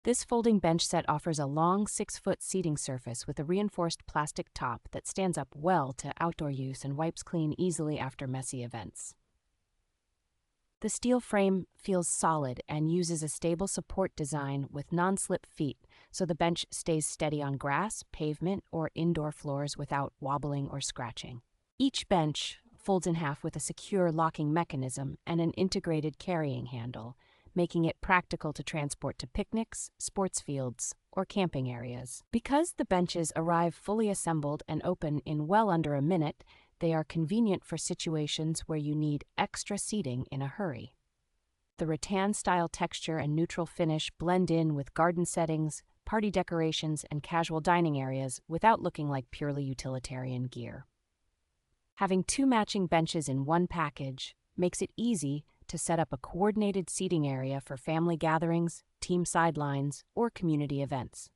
This folding bench set offers a long 6-foot seating surface with a reinforced plastic top that stands up well to outdoor use and wipes clean easily after messy events. The steel frame feels solid and uses a stable support design with non-slip feet, so the bench stays steady on grass, pavement, or indoor floors without wobbling or scratching. Each bench folds in half with a secure locking mechanism and an integrated carrying handle, making it practical to transport to picnics, sports fields, or camping areas. Because the benches arrive fully assembled and open in well under a minute, they are convenient for situations where you need extra seating in a hurry. The rattan-style texture and neutral finish blend in with garden settings, party decorations, and casual dining areas without looking like purely utilitarian gear. Having two matching benches in one package makes it easy to set up a coordinated seating area for family gatherings, team sidelines, or community events.